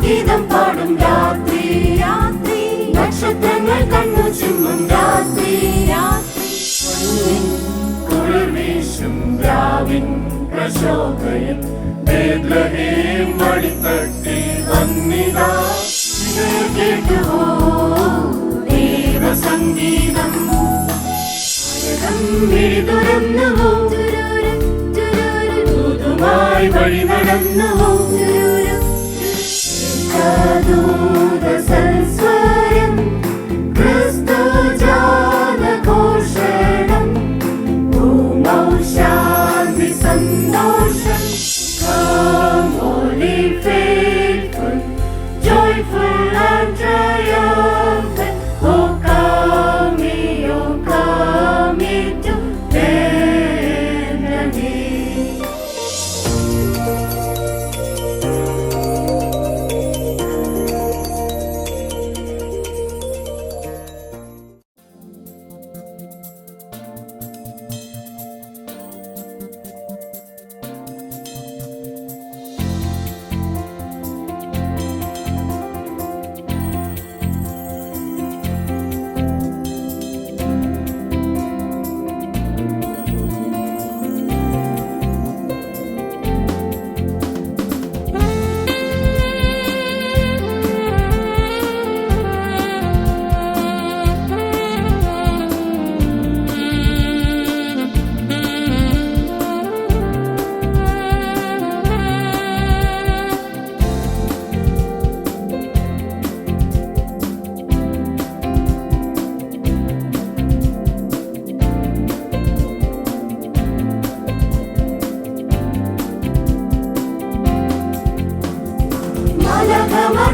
ഗീതം പാടും രാത്രി രാത്രി, നക്ഷത്രങ്ങൾ കണ്ണു ചിമ്മും രാത്രി രാത്രി, കുളിർവീശും രാവിൻ പ്രശോഭയിൽ ബേത്ലഹേം മടിത്തട്ടിൽ വന്നിതാ. കേട്ടുവോ ദേവസംഗീതം, തുറന്നുവോ ദൂതുമായി വഴി നടന്നുവോ, സൽസ്വരം ക്രിസ്തു ജാതഘോഷണം, ഭൂമൗ ശാന്തി സന്തോഷം. Come, holy faithful, joyful and triumphant, O come to Bethlehem.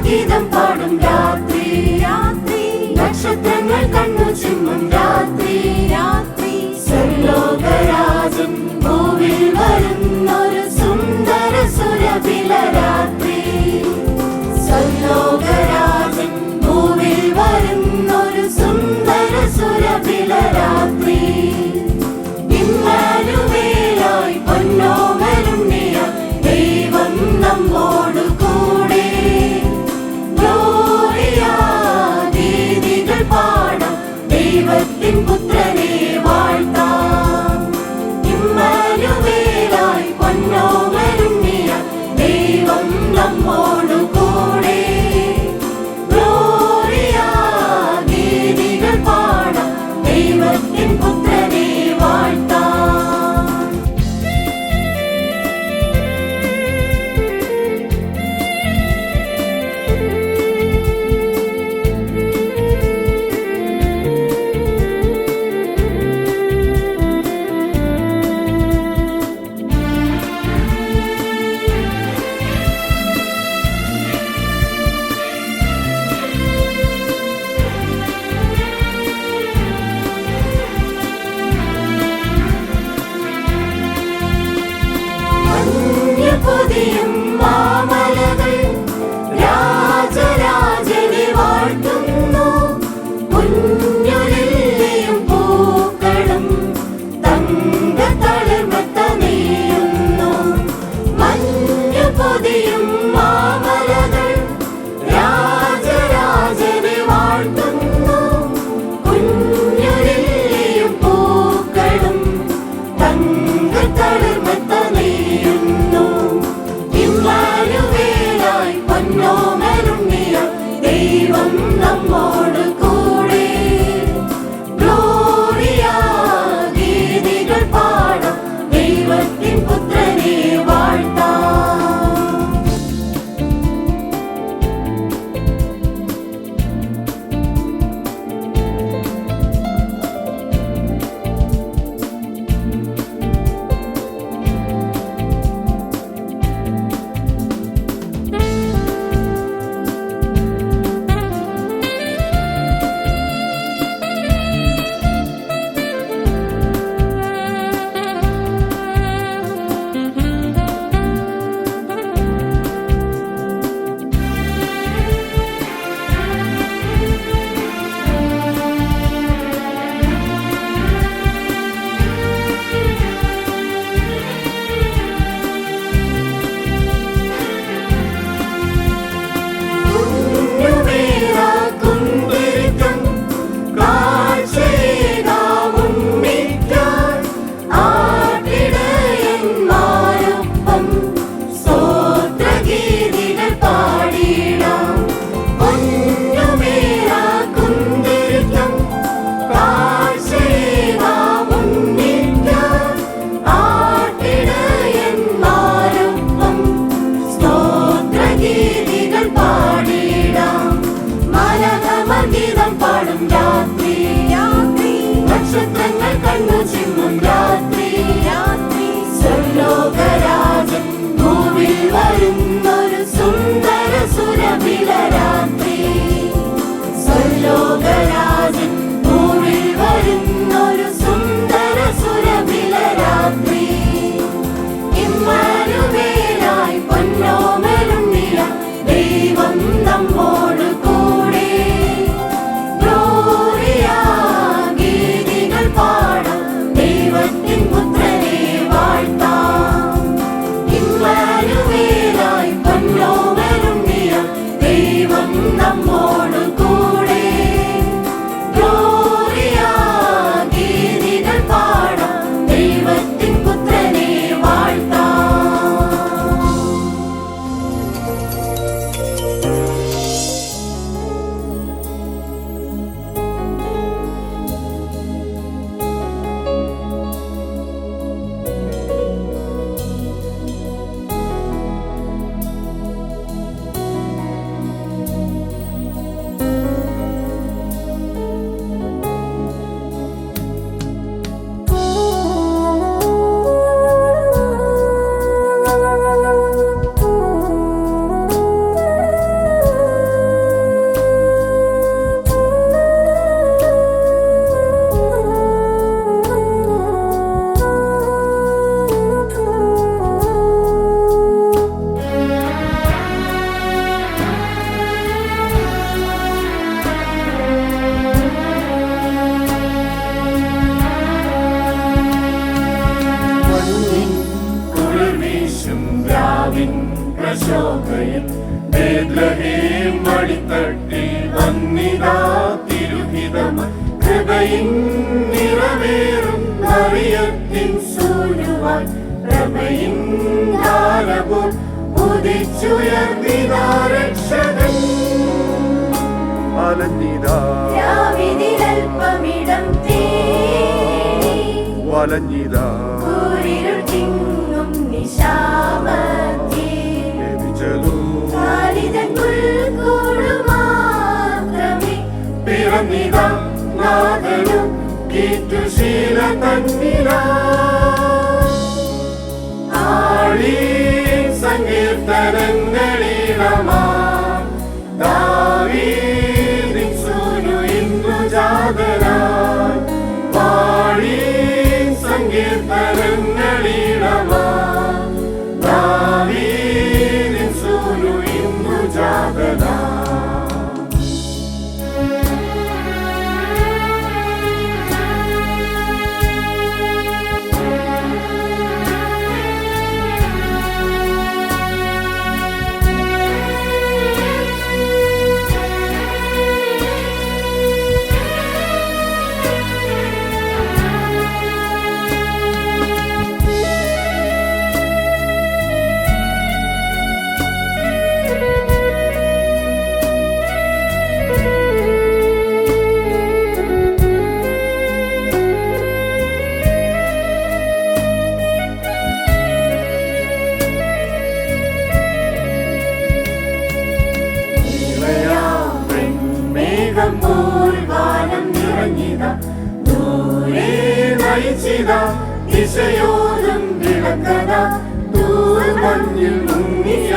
ഗീതം പാടും രാത്രി രാത്രി, നക്ഷത്രങ്ങൾ കണ്ണു ചിമ്മും രാത്രി രാത്രി, സർലോകരാജൻ ഭൂവിൽ വരുന്നൊരു സുന്ദര സുരഭില രാത്രി, സർലോകരാജൻ ഭൂവിൽ വരുന്നൊരു സുന്ദര സുരഭില രാത്രി, ഇമ്മാനുവേലായി പൊന്നോമലുണ്ണിയ ദൈവം നമ്മോടു കൂടെ. ഗീതികൾ പാടാം ദൈവ ലോകരാജൻ ഭൂവിൽ വരുന്നൊരു സുന്ദര സുരഭില രാത്രി. ഇമ്മാനുവേലായി പൊന്നോമലുണ്ണിയ ദൈവം നമ്മോട് കൂടെ. ഗ്ലോറിയ ഗീതികൾ പാടാം, ദൈവത്തിൻ പുത്രനെ വാഴ്ത്താം. ഇമ്മാനുവേലായി പൊന്നോമലുണ്ണിയ ദൈവം നമ്മോട് കൂടെ. ഗ്ലോറിയ ഗീതികൾ പാടാം, ദൈവത്തിൻ പുത്രനെ വാഴ്ത്താം. പ്രശോഭയിൽ ബേത്ലഹേം മടിത്തട്ടിൽ വന്നിതാ തിരുഹിതമായി കൃപയിൻ നിറവേറും മറിയത്തിൻ സൂര്യവായി പ്രഭയിൻ താരപോൽ ഉദിച്ചുയർന്നിതാ രക്ഷകൻ. അലഞ്ഞിതാ രാവിതിലൽപ്പമിടം തേടി വലഞ്ഞിതാ കൂരിരുൾ തിങ്ങും നിശാമധ്യേ. കാലിതൻ പുൽക്കൂടു മാത്രമേ പിറന്നിതാ നാഥനും കീറ്റുശീല തന്നിലാ. ആഴി സങ്കീർത്തനങ്ങളിടമാം ദാവീദിൻ സൂനു ഇന്നു ജാതനായി. വാഴി സങ്കീർത്തനങ്ങളിടമാം ദാവീദിൻ സൂനു ഇന്നു ജാതനായി. വാനം നിറഞ്ഞിതാ ദൂരെ നയിച്ചിതാ ദിശയോടും വിളക്കത തൂമഞ്ഞിൽ മുങ്ങിയ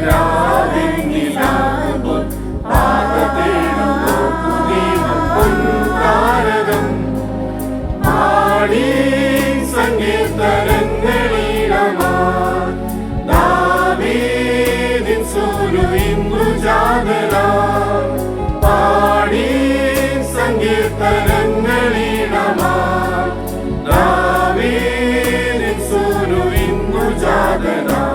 രാവിനിലാകും പാദത്തേടും പൊൻതാരകം. പാടി സങ്കീർത്തനങ്ങളിടമാം ദാവീദിൻ സൂനു ഇന്നു ജാതനായി. പാടി സങ്കീർത്തനങ്ങളിടമാം ദാവീദിൻ സൂനു ഇന്നു ജാതനായി.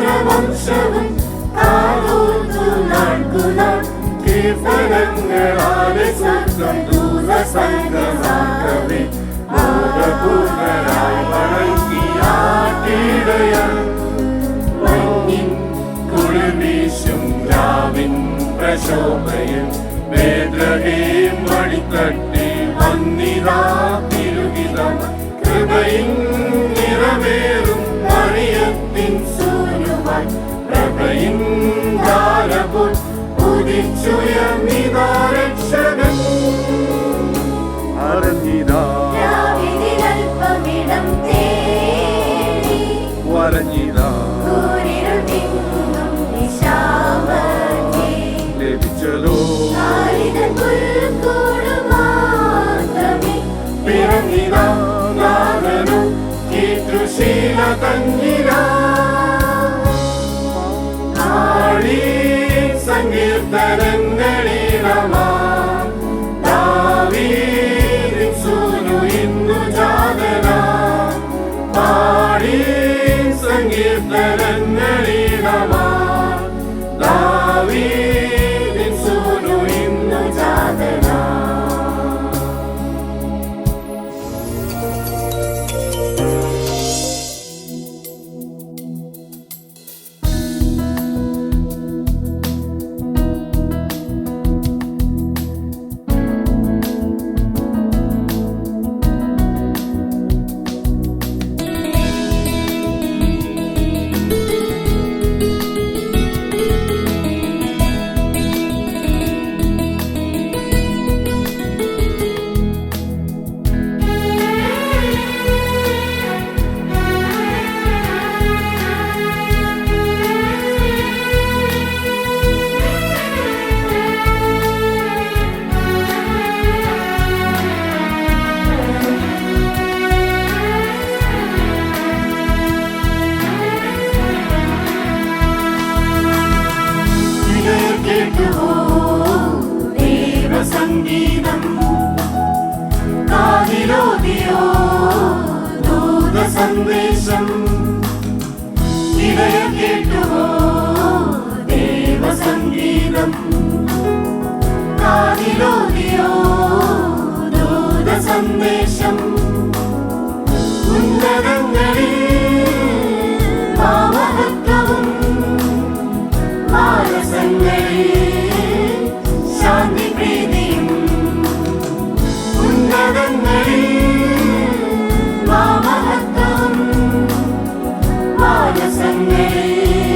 ശാസ്ത്രവംശവും കാതോർത്തു നാൾക്കുനാൾ കീർത്തനങ്ങളാലെ സ്വർഗം ദൂതസംഗമാകവേ ബോധപൂർണരായി വണങ്ങിയാട്ടിടയൻ മഞ്ഞിൻ കുളിർവീശും രാവിൻ പ്രശോഭയൻ ബേത്ലഹേം മടിത്തട്ടിൽ വന്നിതാ തിരുവിതം കൃപയിൻ നിറവേറും മറിയത്തിൻ സൂനുവായി പ്രഭയിൻ ധാരപോൽ ഉദിച്ചുയർന്നിതാ രക്ഷകൻ അറിഞ്ഞിതാ രാവിനിലൽപ്പമിടം തേടി വരഞ്ഞിതാ കൂരിരുൾ തിങ്ങും നിശാമധ്യേ ലഭിച്ചതോ കാലിതൻ പുൽക്കൂട് മാത്രമേ പിറന്നിതാ നാഥനും കീർത്തുശീല തന്നിരാ ആടി സങ്കീർത്തനങ്ങളിടമാം ദാവീദിൻ സൂനു ഇന്നു ജാതനാം പാടി സങ്കീർത്തനങ്ങളിടമാം ദാവീദിൻ സൂനു ഇന്നു ജാതനാം സംഗീതം കാതിലോതിയോ ദൂതസന്ദേശം ഇടയ കേട്ടുവോ ദേവസംഗീതം കാതിലോതിയോ ദൂതസന്ദേശം ഉന്നതങ്ങളിൽ മഹത്വവും മാനസങ്ങളിൽ ശാന്തി പ്രീതിയും ഉന്നതങ്ങളിൽ മഹത്വം മാനസങ്ങളിൽ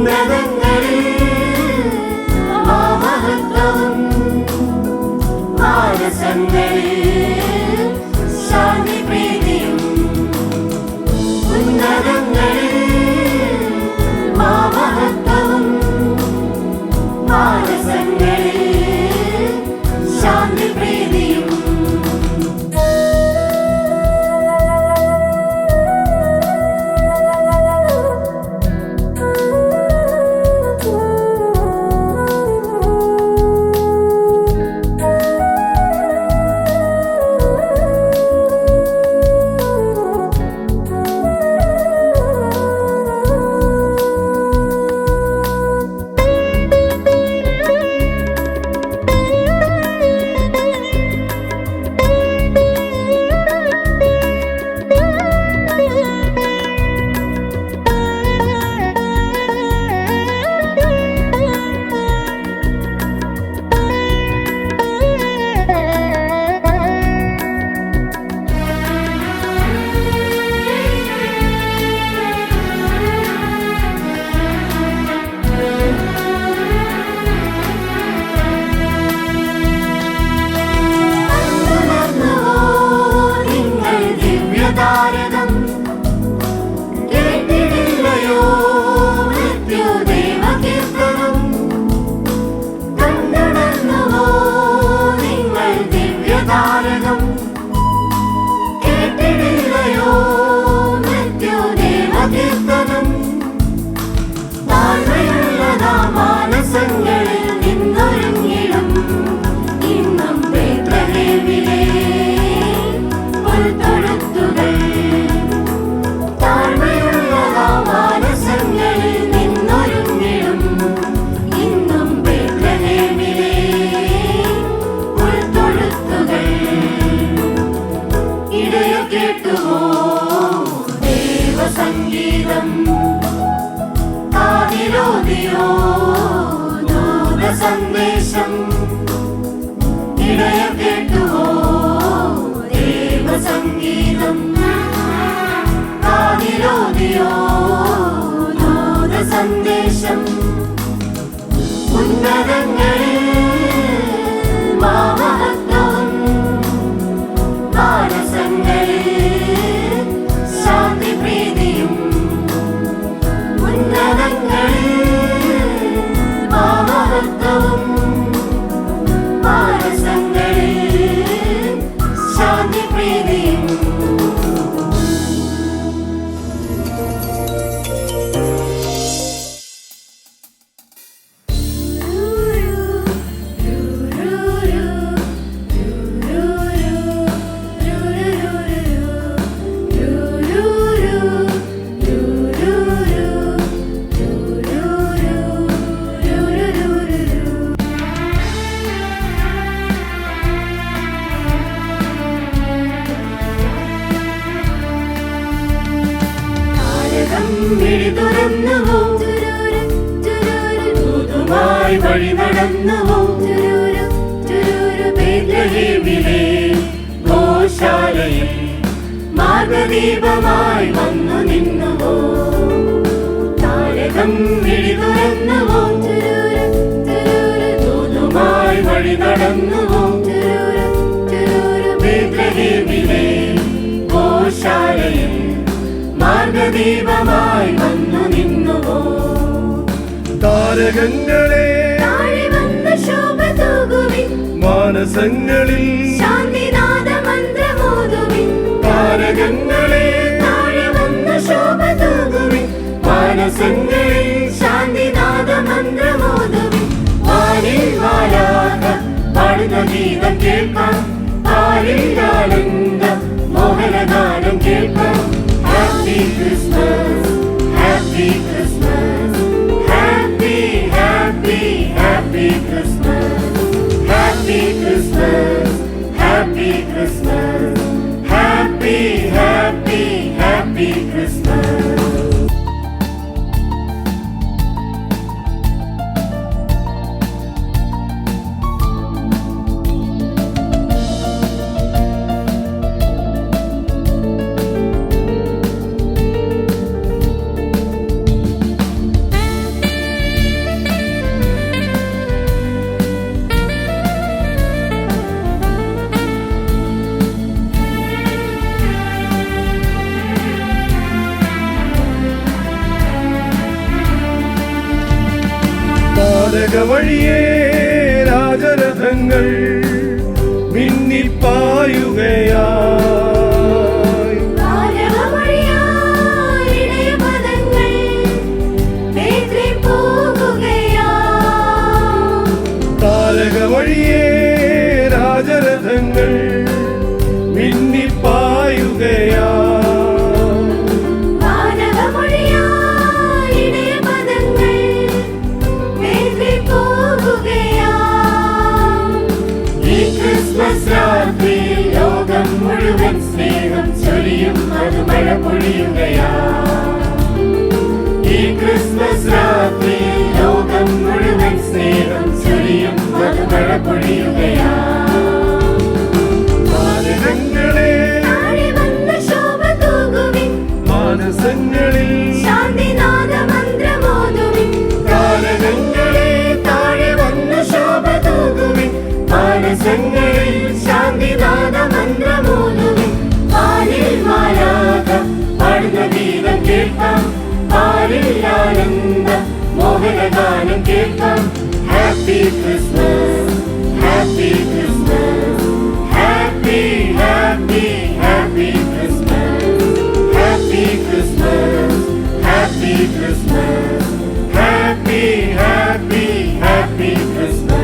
ഉന്നതങ്ങളിൽ മഹത്വവും മാനസങ്ങളിൽ ശാന്തി പ്രീതിയും ഉന്നതങ്ങളിൽ മഹത്വവും മാനസങ്ങളിൽ ശാന്തി പ്രീതിയും സന്ദേശം ഇടയ കേട്ടുവോ ദേവസംഗീതം കാതിലോതിയോ ദൂത സന്ദേശം ഉന്നതങ്ങളിൽ മഹത്വവും മാനസങ്ങളിൽ ശാന്തി പ്രീതിയും ഉന്നതങ്ങളിൽ മഹത്വവും മാനസങ്ങളിൽ ശാന്തി പ്രീതിയും തുറന്നുവോ ദൂതുമായി വഴി നടന്നുവോ ബേത്ലഹേമിലെ ഗോശാലയിൽ മാർഗദീപമായി വന്നു നിന്നുവോ താരകം വിഴി തുറന്നുവോ ദൂതുമായി വഴി നടന്നുവോ ബേത്ലഹേമിലെ ഗോശാലയിൽ മാർഗദീപമായി വന്നു നിന്നുവോ താരകങ്ങളെ താഴെ വന്ന് ശോഭ തൂകുവിൻ മാനസങ്ങളിൽ ശാന്തിനാദ മന്ത്രമോതുവിൻ താരകങ്ങളെ താഴെ വന്ന് ശോഭ തൂകുവിൻ മാനസങ്ങളിൽ ശാന്തിനാദ മന്ത്രമോതുവിൻ വാനിൽ മാലാഖ പാടുന്ന ഗീതം കേൾക്കാം പാലിൽ ആനന്ദം മോഹനഗാനം കേൾക്കാം Happy Christmas, Happy Christmas, Happy, Happy, Happy Christmas, Happy Christmas, Happy Christmas, Happy, Happy, Happy Christmas. താരക വഴിയേ രാജരഥങ്ങൾ മിന്നിപ്പായുകയായി. താരകവഴിയായി ഇടയപദങ്ങൾ പേദ്രിപ്പോകുകയായി. താരക വഴിയേ രാജരഥങ്ങൾ മിന്നിപ്പായുകയായി. താരകവഴിയായി ഇടയപദങ്ങൾ പേദ്രിപ്പോകുകയായി. ഈ ക്രിസ്മസ് രാത്രിയിൽ ലോകം മുഴുവൻ സ്നേഹം ചൊരിയും അത് മഴ പൊഴിയുകയായി. ഈ ക്രിസ്മസ് രാത്രിയിൽ ലോകം മുഴുവൻ സ്നേഹം ചൊരിയും അത് മഴ പൊഴിയുകയായി. താരകങ്ങളെ താഴെ വന്ന് ശോഭ തൂകുവിൻ. മാനസങ്ങളിൽ ശാന്തിനാദമന്ത്രമോതുവിൻ. താരകങ്ങളെ താഴെ വന്ന് ശോഭ തൂകുവിൻ. മാനസങ്ങളിൽ ശാന്തിനാദമന്ത്രമോതുവിൻ. പാലിൽ മാലാഖ പാടുന്ന ഗീതം കേൾക്കാം. പാലിൽ ആനന്ദം മോഹനഗാനം കേൾക്കാം. Happy Christmas, happy Christmas, happy happy happy Christmas, happy Christmas, happy Christmas, happy happy happy Christmas.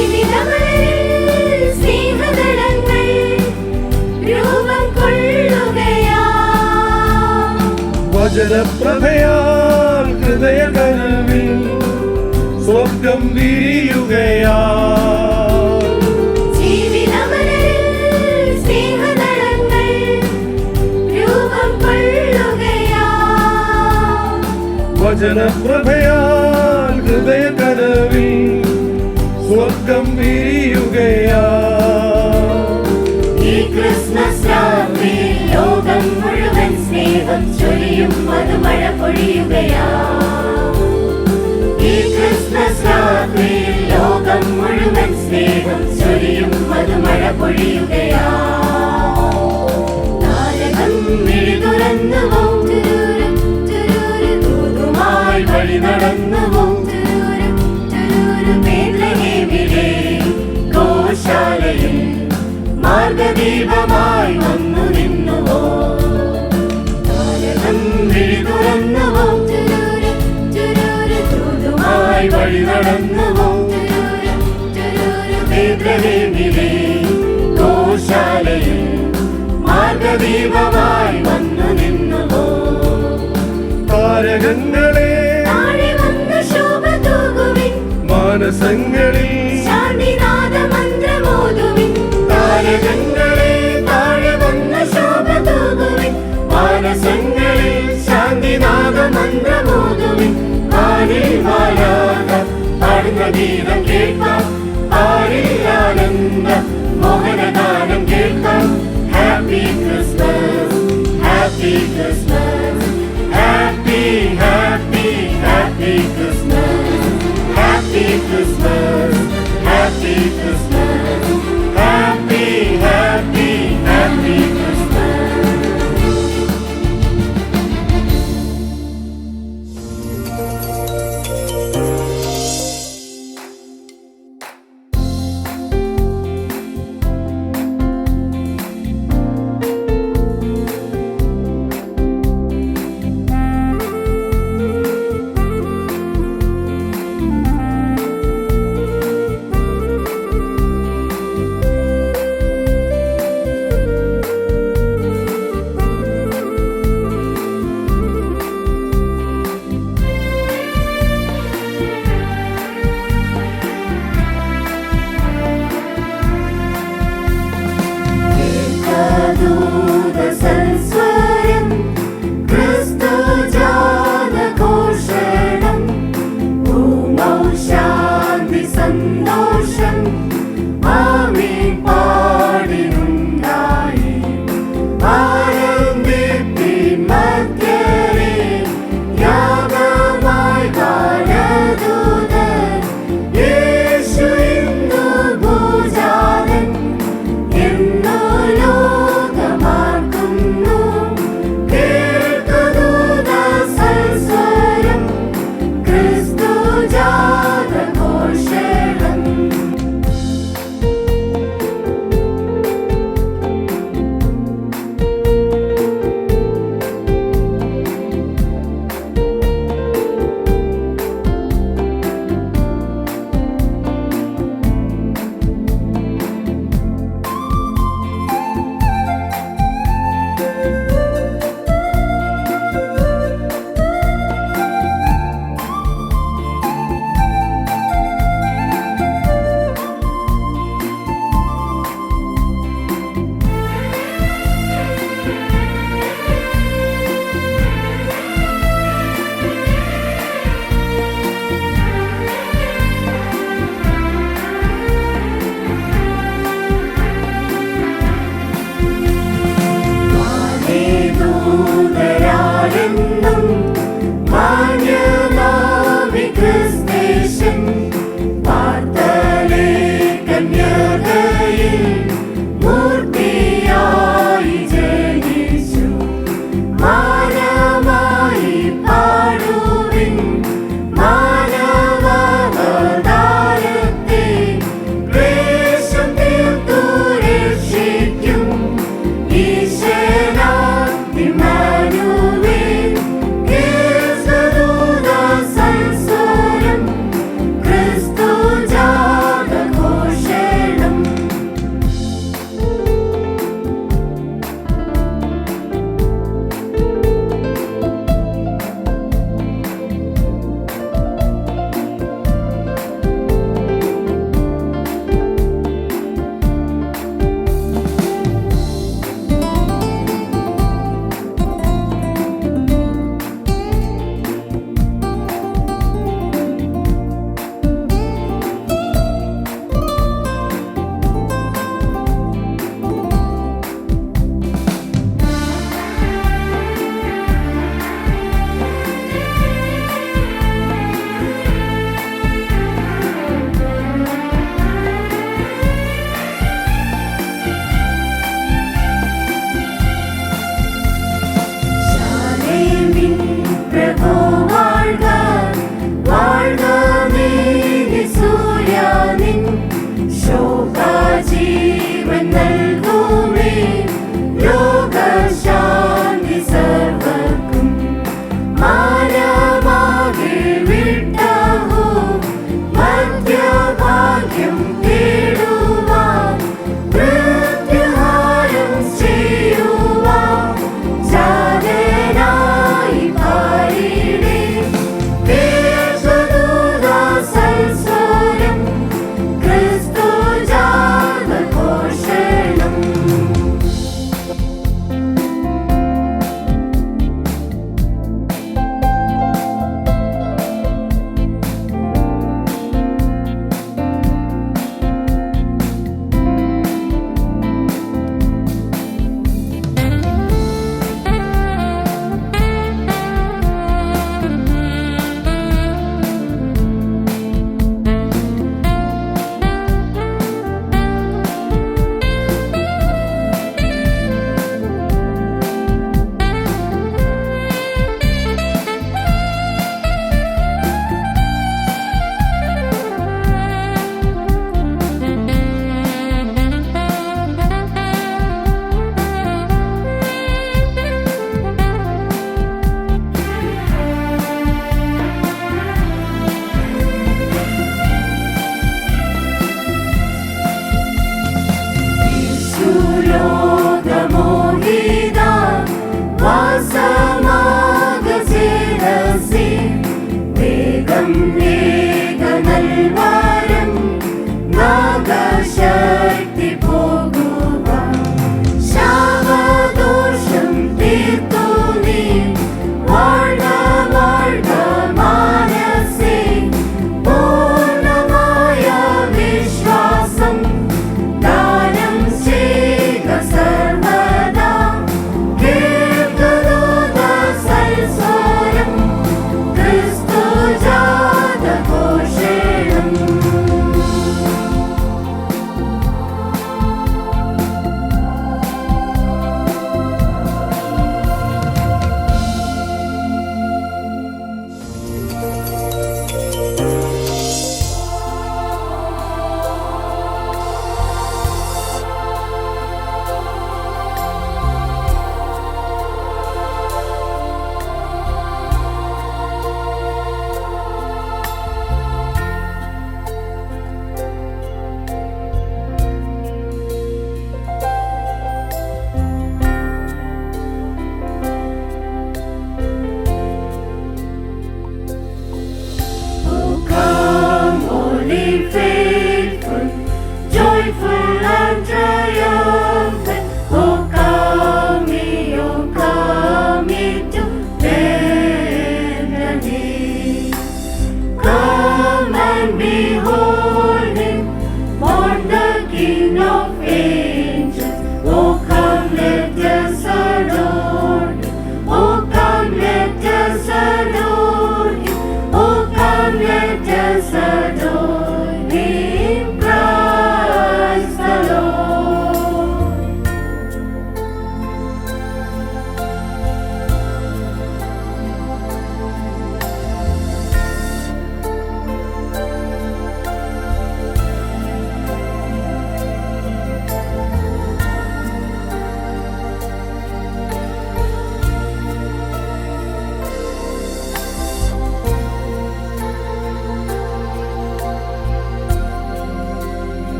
ജീവിതമലരിൽ സ്നേഹദളങ്ങൾ രൂപം കൊള്ളുകയായി. വചനപ്രഭയാൽ ഹൃദയകനവിൽ സ്വർഗം വിരിയുകയായി. ജീവിതമലരിൽ സ്നേഹദളങ്ങൾ രൂപം കൊള്ളുകയായി. വചനപ്രഭയാൽ ഹൃദയകനവിൽ സ്വർഗം വിരിയുകയായി. ഈ ക്രിസ്മസ് രാത്രിയിൽ ലോകം മുഴുവൻ സ്നേഹം ചൊരിയും അത് മഴ പൊഴിയുകയായി. ഈ ക്രിസ്മസ് രാത്രിയിൽ ലോകം മുഴുവൻ സ്നേഹം ചൊരിയും അത് മഴ പൊഴിയുകയായി. താരകം മിഴി തുറന്നുവോ, തൂതുമായി വഴി നടന്നുവോ, ബേത്ലഹേമിലെ ഗോശാലയിൽ മാർഗദീപമായി വന്നു നിന്നുവോ. താരകം മിഴി തുറന്നുവോ, തൂതുമായി വഴി നടന്നുവോ, ബേത്ലഹേമിലെ ഗോശാലയിൽ മാർഗദീപമായി വന്നു നിന്നുവോ. താരകങ്ങളെ താഴെ വന്ന് ശോഭ തൂകുവിൻ. മാനസങ്ങളിൽ ശാന്തിനാദമന്ത്രമോതുവിൻ. താരകങ്ങളെ താഴെ വന്ന് ശോഭ തൂകുവിൻ. മാനസങ്ങളിൽ ശാന്തിനാദമന്ത്രമോതുവിൻ. പാലിൽ മാലാഖ പാടുന്ന ഗീതം കേൾക്കാം. പാലിൽ ആനന്ദം മോഹനഗാനം കേൾക്കാം. Happy Christmas, happy Christmas, happy happy happy Christmas, happy Christmas, happy Christmas, happy happy happy Christmas.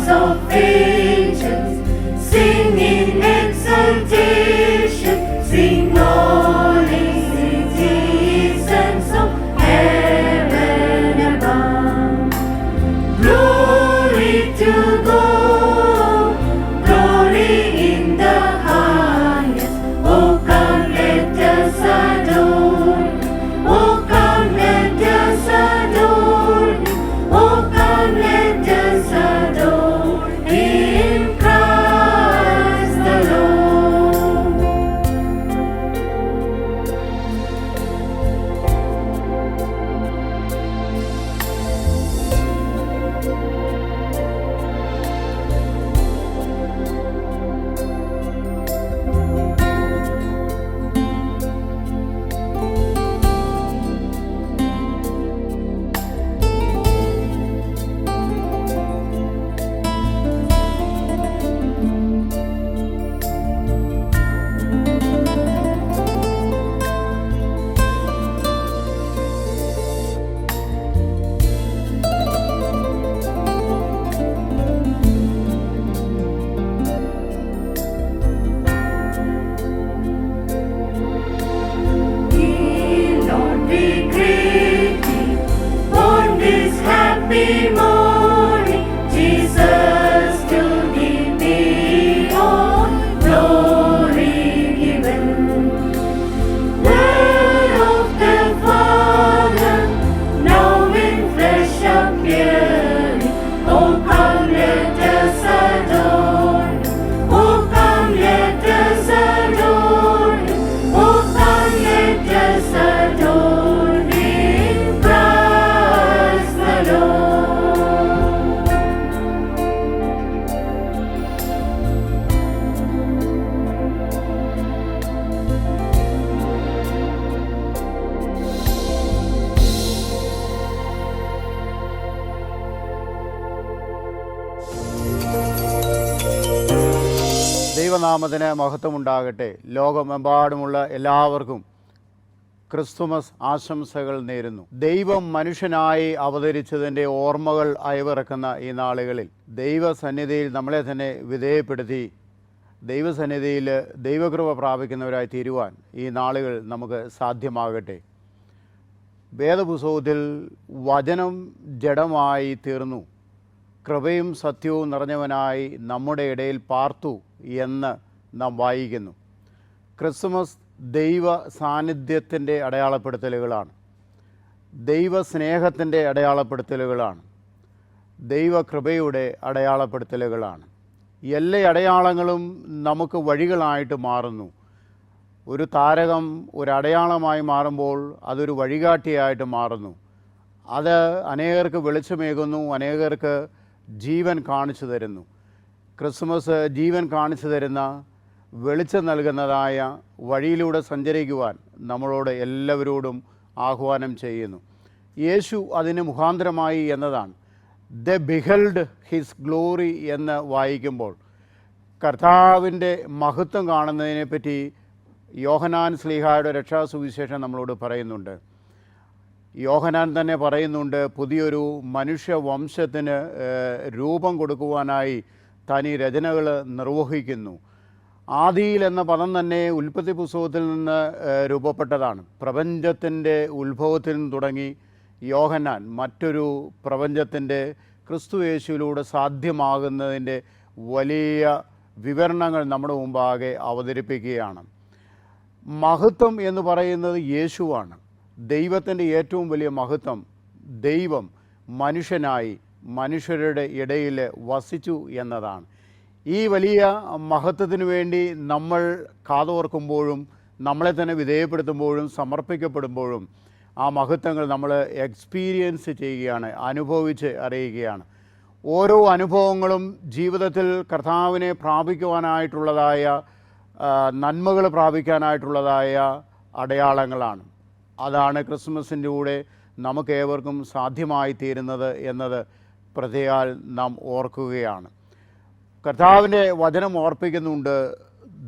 of angels sing in exultation, sing all is citizens of heaven above. Glory to God, glory in the highest. Oh, come let us adore. Oh, come let us adore. Oh, come let us adore in Christ the Lord. Lord, be greatly on this happy morning, Jesus to thee be all glory given. Word of the Father, now in flesh appearing, oh come let us adore. Oh come let us adore. Oh come let us adore in Christ the Lord. ദൈവനാമത്തിന് മഹത്വമുണ്ടാകട്ടെ. ലോകമെമ്പാടുമുള്ള എല്ലാവർക്കും Christmas ആശംസകൾ നേരുന്നു. ദൈവം മനുഷ്യനായി അവതരിച്ചതിൻ്റെ ഓർമ്മകൾ അയവിറക്കുന്ന ഈ നാളുകളിൽ ദൈവസന്നിധിയിൽ നമ്മളെ തന്നെ വിധേയപ്പെടുത്തി ദൈവസന്നിധിയിൽ ദൈവകൃപ പ്രാപിക്കുന്നവരായി തീരുവാൻ ഈ നാളുകൾ നമുക്ക് സാധ്യമാകട്ടെ. വേദപുസ്തകത്തിൽ വചനം ജഡമായി തീർന്നു, കൃപയും സത്യവും നിറഞ്ഞവനായി നമ്മുടെ ഇടയിൽ പാർത്തു എന്ന് നാം വായിക്കുന്നു. ക്രിസ്മസ് ദൈവ സാന്നിധ്യത്തിൻ്റെ അടയാളപ്പെടുത്തലുകളാണ്, ദൈവസ്നേഹത്തിൻ്റെ അടയാളപ്പെടുത്തലുകളാണ്, ദൈവകൃപയുടെ അടയാളപ്പെടുത്തലുകളാണ്. എല്ലാ അടയാളങ്ങളും നമുക്ക് വഴികളായിട്ട് മാറുന്നു. ഒരു താരകം ഒരു അടയാളമായി മാറുമ്പോൾ അതൊരു വഴികാട്ടിയായിട്ട് മാറുന്നു. അത് അനേകർക്ക് വെളിച്ചമേകുന്നു, അനേകർക്ക് ജീവൻ കാണിച്ചു തരുന്നു. ക്രിസ്മസ് ജീവൻ കാണിച്ചു തരുന്ന, വെളിച്ചം നൽകുന്നതായ വഴിയിലൂടെ സഞ്ചരിക്കുവാൻ നമ്മളോട് എല്ലാവരോടും ആഹ്വാനം ചെയ്യുന്നു. യേശു അതിന് മുഖാന്തരമായി എന്നതാണ്. ദ ബിഹൽഡ് ഹിസ് ഗ്ലോറി എന്ന് വായിക്കുമ്പോൾ കർത്താവിൻ്റെ മഹത്വം കാണുന്നതിനെപ്പറ്റി യോഹന്നാൻ ശ്ലീഹായുടെ രക്ഷാസുവിശേഷം നമ്മളോട് പറയുന്നുണ്ട്. യോഹന്നാൻ തന്നെ പറയുന്നുണ്ട്, പുതിയൊരു മനുഷ്യവംശത്തിന് രൂപം കൊടുക്കുവാനായി താൻ ഈ രചനകൾ നിർവഹിക്കുന്നു. ആദിയിൽ എന്ന പദം തന്നെ ഉൽപ്പത്തി പുസ്തകത്തിൽ നിന്ന് രൂപപ്പെട്ടതാണ്. പ്രപഞ്ചത്തിൻ്റെ ഉത്ഭവത്തിൽ നിന്ന് തുടങ്ങി യോഹന്നാൻ മറ്റൊരു പ്രപഞ്ചത്തിൻ്റെ ക്രിസ്തു യേശുവിലൂടെ സാധ്യമാകുന്നതിൻ്റെ വലിയ വിവരണങ്ങൾ നമ്മുടെ മുമ്പാകെ അവതരിപ്പിക്കുകയാണ്. മഹത്വം എന്ന് പറയുന്നത് യേശുവാണ്. ദൈവത്തിൻ്റെ ഏറ്റവും വലിയ മഹത്വം ദൈവം മനുഷ്യനായി മനുഷ്യരുടെ ഇടയിൽ വസിച്ചു എന്നതാണ്. ഈ വലിയ മഹത്വത്തിന് വേണ്ടി നമ്മൾ കാതോർക്കുമ്പോഴും നമ്മളെ തന്നെ വിധേയപ്പെടുത്തുമ്പോഴും സമർപ്പിക്കപ്പെടുമ്പോഴും ആ മഹത്വങ്ങൾ നമ്മൾ എക്സ്പീരിയൻസ് ചെയ്യുകയാണ്, അനുഭവിച്ച് അറിയുകയാണ്. ഓരോ അനുഭവങ്ങളും ജീവിതത്തിൽ കർത്താവിനെ പ്രാപിക്കുവാനായിട്ടുള്ളതായ നന്മകൾ പ്രാപിക്കാനായിട്ടുള്ളതായ അടയാളങ്ങളാണ്. അതാണ് ക്രിസ്മസിൻ്റെ കൂടെ നമുക്കേവർക്കും സാധ്യമായി തീരുന്നത് എന്നത് പ്രത്യേകാൽ നാം ഓർക്കുകയാണ്. കർത്താവിൻ്റെ വചനം ഓർപ്പിക്കുന്നുണ്ട്,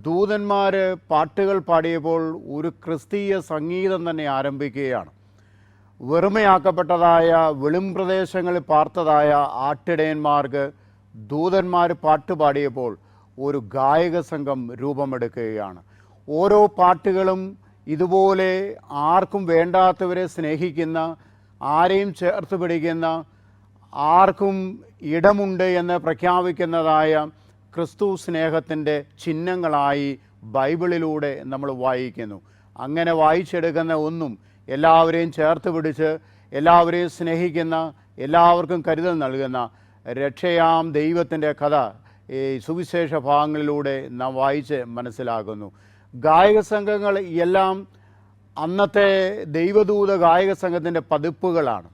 ദൂതന്മാർ പാട്ടുകൾ പാടിയപ്പോൾ ഒരു ക്രിസ്തീയ സംഗീതം തന്നെ ആരംഭിക്കുകയാണ്. വെറുമയാക്കപ്പെട്ടതായ വെളിം പ്രദേശങ്ങളിൽ പാർത്തതായ ആട്ടിടയന്മാർക്ക് ദൂതന്മാർ പാട്ടുപാടിയപ്പോൾ ഒരു ഗായക സംഘം രൂപമെടുക്കുകയാണ്. ഓരോ പാട്ടുകളും ഇതുപോലെ ആർക്കും വേണ്ടാത്തവരെ സ്നേഹിക്കുന്ന, ആരെയും ചേർത്ത് പിടിക്കുന്ന, ആർക്കും ഇടമുണ്ട് എന്ന് പ്രഖ്യാപിക്കുന്നതായ ക്രിസ്തു സ്നേഹത്തിൻ്റെ ചിഹ്നങ്ങളായി ബൈബിളിലൂടെ നമ്മൾ വായിക്കുന്നു. അങ്ങനെ വായിച്ചെടുക്കുന്ന ഒന്നും എല്ലാവരെയും ചേർത്ത് പിടിച്ച് എല്ലാവരെയും സ്നേഹിക്കുന്ന, എല്ലാവർക്കും കരുതൽ നൽകുന്ന രക്ഷയാം ദൈവത്തിൻ്റെ കഥ ഈ സുവിശേഷ ഭാഗങ്ങളിലൂടെ നാം വായിച്ച് മനസ്സിലാക്കുന്നു. ഗായക സംഘങ്ങൾ എല്ലാം അന്നത്തെ ദൈവദൂത ഗായക സംഘത്തിൻ്റെ പതിപ്പുകളാണ്.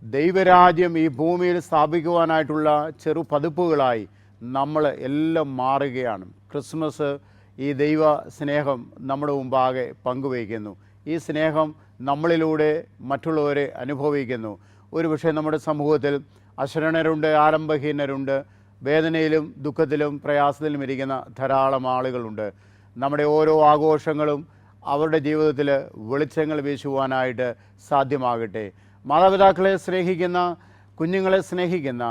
ദൈവരാജ്യം ഈ ഭൂമിയിൽ സ്ഥാപിക്കുവാനായിട്ടുള്ള ചെറു പതിപ്പുകളായി നമ്മൾ എല്ലാം മാറുകയാണ്. ക്രിസ്മസ് ഈ ദൈവ സ്നേഹം നമ്മുടെ മുമ്പാകെ പങ്കുവയ്ക്കുന്നു. ഈ സ്നേഹം നമ്മളിലൂടെ മറ്റുള്ളവരെ അനുഭവിക്കുന്നു. ഒരുപക്ഷെ നമ്മുടെ സമൂഹത്തിൽ അശരണരുണ്ട്, ആലംബഹീനരുണ്ട്, വേദനയിലും ദുഃഖത്തിലും പ്രയാസത്തിലും ഇരിക്കുന്ന ധാരാളം ആളുകളുണ്ട്. നമ്മുടെ ഓരോ ആഘോഷങ്ങളും അവരുടെ ജീവിതത്തിൽ വെളിച്ചങ്ങൾ വീശുവാനായിട്ട് സാധ്യമാകട്ടെ. മാതാപിതാക്കളെ സ്നേഹിക്കുന്ന, കുഞ്ഞുങ്ങളെ സ്നേഹിക്കുന്ന,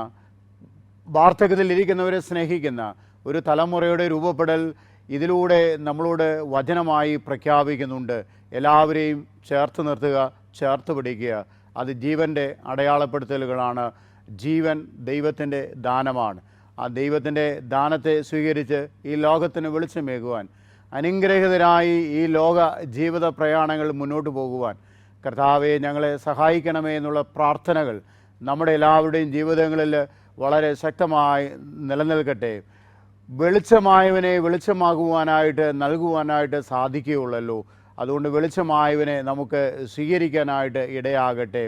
വാർദ്ധക്യത്തിലിരിക്കുന്നവരെ സ്നേഹിക്കുന്ന ഒരു തലമുറയുടെ രൂപപ്പെടൽ ഇതിലൂടെ നമ്മളോട് വചനമായി പ്രഖ്യാപിക്കുന്നുണ്ട്. എല്ലാവരെയും ചേർത്ത് നിർത്തുക, ചേർത്ത് പിടിക്കുക. അത് ജീവൻ്റെ അടയാളപ്പെടുത്തലുകളാണ്. ജീവൻ ദൈവത്തിൻ്റെ ദാനമാണ്. ആ ദൈവത്തിൻ്റെ ദാനത്തെ സ്വീകരിച്ച് ഈ ലോകത്തിന് വെളിച്ചമേകുവാൻ, അനുഗ്രഹിതരായി ഈ ലോക ജീവിത പ്രയാണങ്ങൾ മുന്നോട്ട് പോകുവാൻ കർത്താവെ ഞങ്ങളെ സഹായിക്കണമേ എന്നുള്ള പ്രാർത്ഥനകൾ നമ്മുടെ എല്ലാവരുടെയും ജീവിതങ്ങളിൽ വളരെ ശക്തമായി നിലനിൽക്കട്ടെ. വെളിച്ചമായവനെ വെളിച്ചമാകുവാനായിട്ട് നൽകുവാനായിട്ട് സാധിക്കുകയുള്ളല്ലോ. അതുകൊണ്ട് വെളിച്ചമായവനെ നമുക്ക് സ്വീകരിക്കാനായിട്ട് ഇടയാകട്ടെ.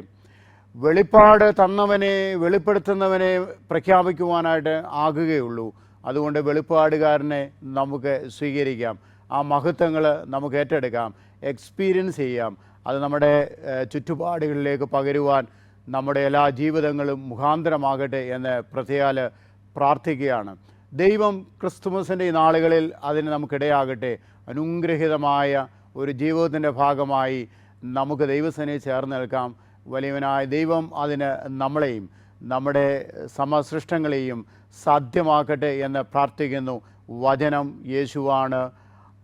വെളിപ്പാട് തന്നവനെ, വെളിപ്പെടുത്തുന്നവനെ പ്രഖ്യാപിക്കുവാനായിട്ട് ആകുകയുള്ളൂ. അതുകൊണ്ട് വെളിപ്പാടുകാരനെ നമുക്ക് സ്വീകരിക്കാം. ആ മഹത്വങ്ങൾ നമുക്ക് ഏറ്റെടുക്കാം, എക്സ്പീരിയൻസ് ചെയ്യാം. അത് നമ്മുടെ ചുറ്റുപാടുകളിലേക്ക് പകരുവാൻ നമ്മുടെ എല്ലാ ജീവിതങ്ങളും മുഖാന്തരമാകട്ടെ എന്ന് പ്രത്യേകാൽ പ്രാർത്ഥിക്കുകയാണ്. ദൈവം ക്രിസ്തുമസിൻ്റെ ഈ നാളുകളിൽ അതിന് നമുക്കിടയാകട്ടെ. അനുഗ്രഹീതമായ ഒരു ജീവിതത്തിൻ്റെ ഭാഗമായി നമുക്ക് ദൈവസേനയിൽ ചേർന്ന് നിൽക്കാം. വലിയവനായ ദൈവം അതിന് നമ്മളെയും നമ്മുടെ സമസൃഷ്ടങ്ങളെയും സാധ്യമാക്കട്ടെ എന്ന് പ്രാർത്ഥിക്കുന്നു. വചനം യേശുവാണ്.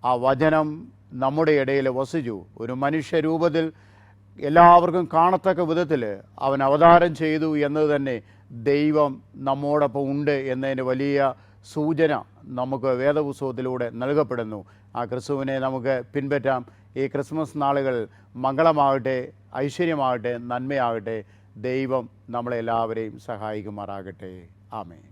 ആ വചനം നമ്മുടെ ഇടയിൽ വസിച്ചു. ഒരു മനുഷ്യരൂപത്തിൽ എല്ലാവർക്കും കാണത്തക്ക വിധത്തിൽ അവൻ അവതാരം ചെയ്തു എന്നത് തന്നെ ദൈവം നമ്മോടൊപ്പം ഉണ്ട് എന്നതിന് വലിയ സൂചന നമുക്ക് വേദപുസ്തകത്തിലൂടെ നൽകപ്പെടുന്നു. ആ ക്രിസ്തുവിനെ നമുക്ക് പിൻപറ്റാം. ഈ ക്രിസ്മസ് നാളുകൾ മംഗളമാകട്ടെ, ഐശ്വര്യമാകട്ടെ, നന്മയാകട്ടെ. ദൈവം നമ്മളെല്ലാവരെയും സഹായിക്കുമാറാകട്ടെ. ആമേൻ.